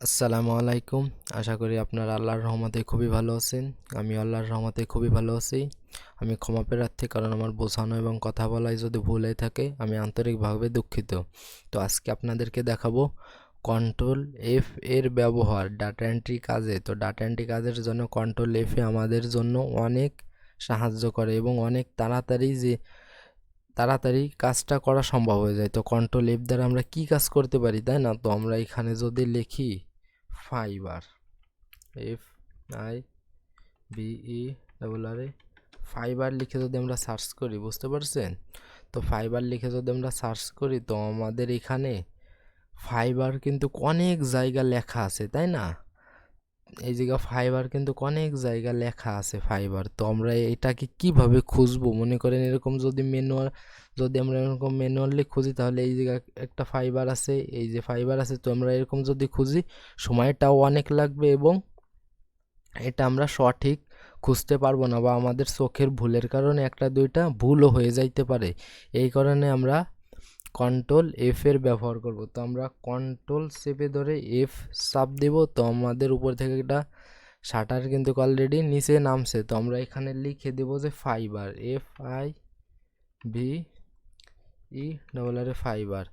আসসালামু আলাইকুম। আশা করি আপনারা আল্লাহর রহমতে খুবই ভালো আছেন। আমি আল্লাহর রহমতে খুবই ভালো আছি। আমি ক্ষমা প্রার্থী, কারণ আমার বোঝানো এবং কথা বলায় যদি ভুল হয়ে থাকে আমি আন্তরিকভাবে দুঃখিত। তো আজকে আপনাদেরকে দেখাবো Ctrl+F এর ব্যবহার ডাটা এন্ট্রি কাজে। তো ডাটা এন্ট্রি কাজের জন্য Ctrl+F আমাদের জন্য অনেক সাহায্য করে এবং অনেক তাড়াতাড়ি কাজটা করা সম্ভব হয়ে যায়। তো Ctrl+F দ্বারা আমরা কি কাজ করতে পারি, তাই না? তো আমরা এখানে যদি লিখি ফাইবার, FIBER, ফাইবার লিখে যদি আমরা সার্চ করি, বুঝতে পারছেন? তো ফাইবার লিখে যদি আমরা সার্চ করি, তো আমাদের এখানে ফাইবার কিন্তু অনেক জায়গা লেখা আছে, তাই না? এই জায়গা ফাইবার কিন্তু অনেক জায়গা লেখা আছে ফাইবার। তো আমরা এটাকে কিভাবে খুঁজবো? মনে করেন এরকম যদি আমরা এরকম ম্যানুয়ালি খুঁজি, তাহলে এই জায়গা একটা ফাইবার আছে, এই যে ফাইবার আছে, তো আমরা এরকম যদি খুঁজি সময়টাও অনেক লাগবে এবং এটা আমরা সঠিক খুঁজতে পারবো না, বা আমাদের চোখের ভুলের কারণে একটা দুইটা ভুলও হয়ে যাইতে পারে। এই কারণে আমরা Ctrl+F এর ব্যবহার করব। তো আমরা কন্ট্রোল চেপে ধরে F চাপ দেব, তো আমাদের উপর থেকে একটা শাটার কিন্তু অলরেডি নিচে নামছে। তো আমরা এখানে লিখে দেব যে ফাইবার, FIBER, ফাইবার।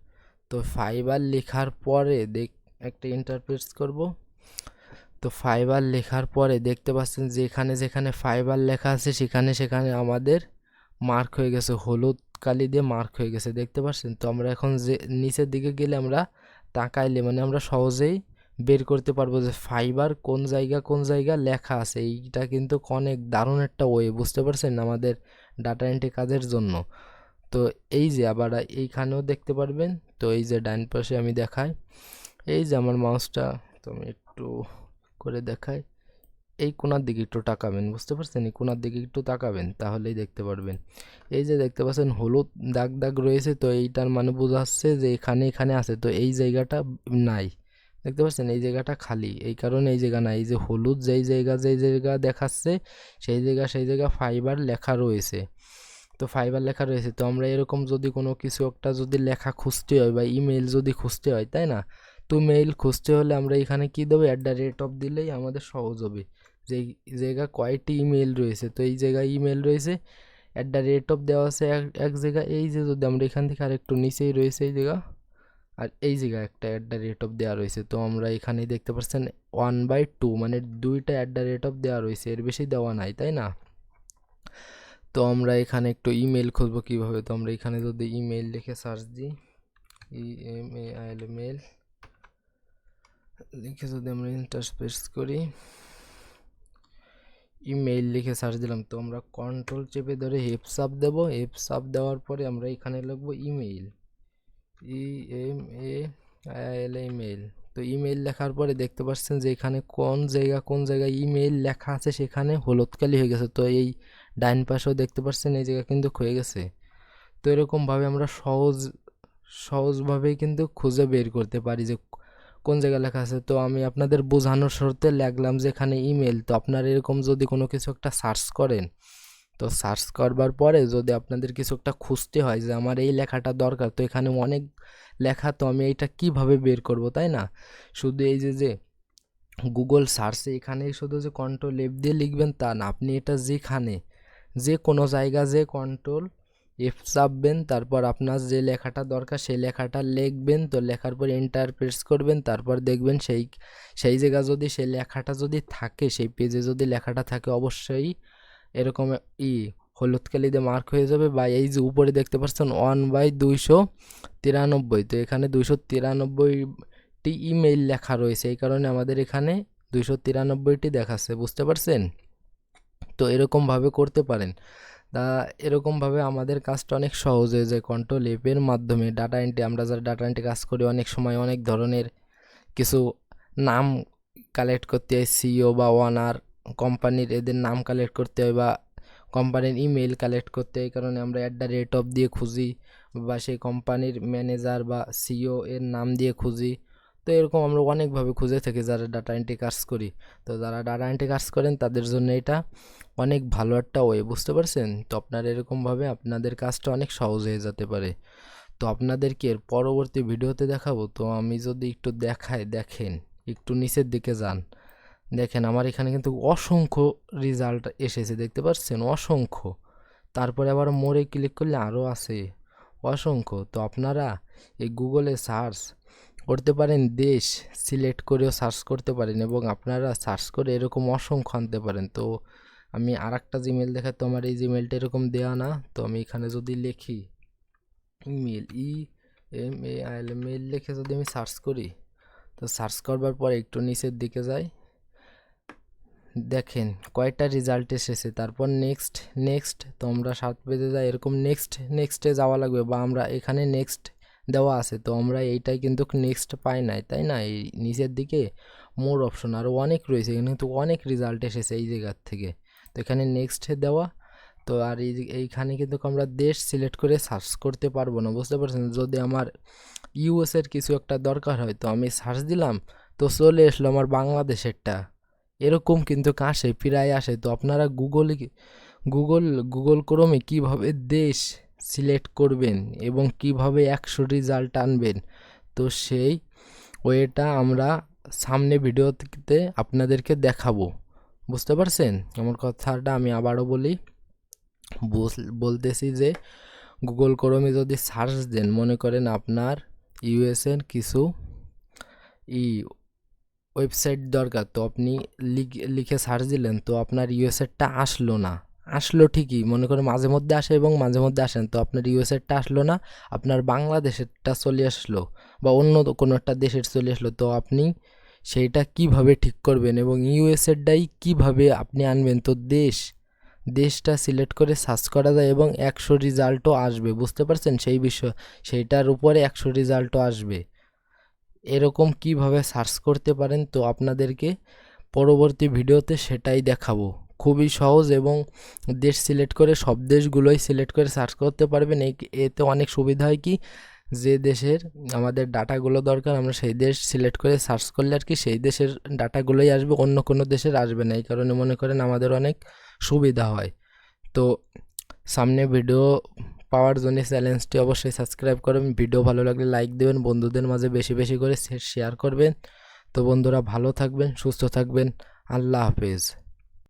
তো ফাইবার লেখার পরে একটা ইন্টারপ্রেস করব। তো ফাইবার লেখার পরে দেখতে পাচ্ছেন যে এখানে যেখানে ফাইবার লেখা আছে সেখানে সেখানে আমাদের মার্ক হয়ে গেছে, হলুদ কালি দিয়ে মার্ক হয়ে গেছে, দেখতে পাচ্ছেন? তো আমরা এখন যে নিচের দিকে গেলে আমরা তাকাইলে মানে আমরা সহজেই বের করতে পারবো যে ফাইবার কোন জায়গা লেখা আছে। এইটা কিন্তু অনেক দারুণ একটা ওয়ে, বুঝতে পারছেন, আমাদের ডাটা এন্ট্রি কাজের জন্য। তো এই যে আবার এইখানেও দেখতে পারবেন। তো এই যে ডান পাশে আমি দেখাই, এই যে আমার মাউসটা, তো আমি একটু করে দেখাই, এই কোণার দিকে একটু তাকাবেন, বুঝতে পারছেন? এই কোণার দিকে একটু তাকাবেন, তাহলেই দেখতে পারবেন। এই যে দেখতে পাচ্ছেন হলুদ দাগ দাগ রয়েছে, তো এইটার মানে বোঝাচ্ছে যে এখানে এখানে আছে, তো এই জায়গাটা নাই, দেখতে পাচ্ছেন? এই জায়গাটা খালি, এই কারণে এই জায়গা নাই। এই যে হলুদ যেই জায়গা দেখাচ্ছে সেই জায়গা ফাইবার লেখা রয়েছে। তো ফাইবার লেখা রয়েছে, তো আমরা এরকম যদি কোনো কিছু একটা যদি লেখা খুঁজতে হয় বা ইমেল যদি খুঁজতে হয়, তাই না? তো মেইল খুঁজতে হলে আমরা এখানে কি দেবো, @ দিলেই আমাদের সহজ হবে। যে জায়গা কয়টি ইমেল রয়েছে, তো এই জায়গায় ইমেল রয়েছে, দেওয়া আছে এক জায়গা। এই যে যদি আমরা এখান থেকে আর একটু নিচেই রয়েছে এই জায়গা, আর এই জায়গায় একটা দেওয়া রয়েছে। তো আমরা এখানে দেখতে পাচ্ছেন 1/2 মানে দুইটা দেওয়া রয়েছে, এর বেশি দেওয়া নাই, তাই না? তো আমরা এখানে একটু ইমেল খুঁজবো কিভাবে। তো আমরা এখানে যদি ইমেল লিখে সার্চ দিই, মেল লিখে যদি আমরা ইন্টারপ্রেস করি, ইমেইল লিখে সার্চ দিলাম, তো আমরা কন্ট্রোল চেপে ধরে এফ চাপ দেবো। এফ চাপ দেওয়ার পরে আমরা এখানে লিখবো ইমেইল, ইমেইল। তো ইমেইল লেখার পরে দেখতে পাচ্ছেন যে এখানে কোন জায়গায় ইমেইল লেখা আছে সেখানে হলুদ কালি হয়ে গেছে। তো এই ডাইন পাশেও দেখতে পাচ্ছেন এই জায়গা কিন্তু হয়ে গেছে। তো এরকমভাবে আমরা সহজভাবেই কিন্তু খুঁজে বের করতে পারি যে কোন জায়গায় লেখা আছে। তো আমি আপনাদের বোঝানোর স্বার্থে লিখলাম যে এখানে ইমেল। তো আপনারা এরকম যদি কোনো কিছু একটা সার্চ করেন, তো সার্চ করবার পরে যদি আপনাদের কিছু একটা খুঁজতে হয় যে আমার এই লেখাটা দরকার, তো এখানে অনেক লেখা, তো আমি এইটা কিভাবে বের করব, তাই না? শুধু এই যে গুগল সার্চে এখানেই শুধু যে Ctrl+F দিয়ে লিখবেন তা না, আপনি এটা যে কোনো জায়গা যে Ctrl+F চাপবেন, তারপর আপনার যে লেখাটা দরকার সেই লেখাটা লিখবেন। তো লেখার পর এন্টার প্রেস করবেন, তারপর দেখবেন সেই জায়গা যদি সেই লেখাটা যদি থাকে, সেই পেজে যদি লেখাটা থাকে, অবশ্যই এরকম হলুদ কালি দিয়ে মার্ক হয়ে যাবে। বা এই যে উপরে দেখতে পাচ্ছেন 1/293, তো এখানে 293টি ইমেইল লেখা রয়েছে, এই কারণে আমাদের এখানে 293টি দেখাচ্ছে, বুঝতে পারছেন? তো এরকমভাবে করতে পারেন। তা এরকমভাবে আমাদের কাজটা অনেক সহজ হয়ে যায় Ctrl+F এর মাধ্যমে। ডাটা এন্ট্রি, আমরা যারা ডাটা এন্ট্রি কাজ করি, অনেক সময় অনেক ধরনের কিছু নাম কালেক্ট করতে হয়, সিইও বা ওনার কোম্পানির, এদের নাম কালেক্ট করতে হয়, বা কোম্পানির ইমেল কালেক্ট করতে হয়। এই কারণে আমরা @ দিয়ে খুঁজি, বা সেই কোম্পানির ম্যানেজার বা সিইও এর নাম দিয়ে খুঁজি। তো এরকম আমরা অনেকভাবে খুঁজে থাকি যারা ডাটা এন্ট্রি কাজ করি। তো যারা ডাটা এন্ট্রি কাজ করেন তাদের জন্য এটা অনেক ভালো একটা ওয়ে, বুঝতে পারছেন? তো আপনারা এরকমভাবে আপনাদের কাজটা অনেক সহজ হয়ে যেতে পারে। তো আপনাদেরকে এর পরবর্তী ভিডিওতে দেখাবো। তো আমি যদি একটু দেখাই, দেখেন একটু নিচের দিকে যান, দেখেন আমার এখানে কিন্তু অসংখ্য রেজাল্ট এসেছে, দেখতে পাচ্ছেন অসংখ্য। তারপরে আবার মোড়ে ক্লিক করলে আরও আছে অসংখ্য। তো আপনারা এই গুগলে সার্চ করতে পারেন, দেশ সিলেক্ট করেও সার্চ করতে পারেন এবং আপনারা সার্চ করে এরকম অসংখ্য আনতে পারেন। তো আমি আর একটা জিমেল দেখাই, তো আমার এই জিমেলটা এরকম দেওয়া না। তো আমি এখানে যদি লিখি ইমেল, EMAIL মেল লিখে যদি আমি সার্চ করি, তো সার্চ করবার পরে একটু নিচের দিকে যাই, দেখেন কয়টা রেজাল্ট এসেছে। তারপর নেক্সট নেক্সট, তো আমরা 7 পেজে যাই, এরকম নেক্সটে যাওয়া লাগবে, বা আমরা এখানে নেক্সট দেওয়া আছে, তো আমরা এইটাই কিন্তু নেক্সট পাই নাই, তাই না? এই নিচের দিকে মোর অপশন আরও অনেক রয়েছে, এখানে কিন্তু অনেক রেজাল্ট এসেছে এই জায়গার থেকে। তো এখানে নেক্সটে দেওয়া, তো আর এইখানে কিন্তু আমরা দেশ সিলেক্ট করে সার্চ করতে পারবো না, বুঝতে পারছেন? যদি আমার ইউএসের কিছু একটা দরকার হয়, তো আমি সার্চ দিলাম, তো চলে আসলো আমার বাংলাদেশেরটা, এরকম কিন্তু আসে, প্রায় আসে। তো আপনারা গুগল ক্রোমে কিভাবে দেশ সিলেক্ট করবেন এবং কিভাবে 100 রেজাল্ট আনবেন, তো সেই ওয়েটা আমরা সামনে ভিডিওতে আপনাদেরকে দেখাবো, বুঝতে পারছেন? আমার কথাটা আমি আবারও বলতেছি যে গুগল ক্রোমে যদি সার্চ দেন, মনে করেন আপনার ইউএসের কিছু ওয়েবসাইট দরকার, তো আপনি লিখে সার্চ দিলেন, তো আপনার ইউএসএরটা আসলো না, আসলো ঠিকই, মনে করেন মাঝে মধ্যে আসে এবং মাঝে মধ্যে আসেন, তো আপনার ইউএসএরটা আসলো না, আপনার বাংলাদেশেরটা চলে আসলো বা অন্য কোনো একটা দেশের চলে আসলো। তো আপনি সেইটা কিভাবে ঠিক করবেন এবং ইউএসএরটাই কিভাবে আপনি আনবেন, তো দেশটা সিলেক্ট করে সার্চ করা যায় এবং 100 রেজাল্টও আসবে, বুঝতে পারছেন? সেই বিষয় সেইটার উপরে 100 রেজাল্টও আসবে। এরকম কিভাবে সার্চ করতে পারেন, তো আপনাদেরকে পরবর্তী ভিডিওতে সেটাই দেখাবো। খুবই সহজ, এবং দেশ সিলেক্ট করে সব দেশগুলোই সিলেক্ট করে সার্চ করতে পারবেন। এতে অনেক সুবিধা হয় কি, যে দেশের আমাদের ডাটাগুলো দরকার, আমরা সেই দেশ সিলেক্ট করে সার্চ করলে আর কি সেই দেশের ডাটাগুলোই আসবে, অন্য কোনো দেশের আসবে না। এই কারণে মনে করেন আমাদের অনেক সুবিধা হয়। তো সামনে ভিডিও পাওয়ার জন্য চ্যানেলটি অবশ্যই সাবস্ক্রাইব করবেন, ভিডিও ভালো লাগলে লাইক দেবেন, বন্ধুদের মাঝে বেশি বেশি করে শেয়ার করবেন। তো বন্ধুরা ভালো থাকবেন, সুস্থ থাকবেন, আল্লাহ হাফেজ।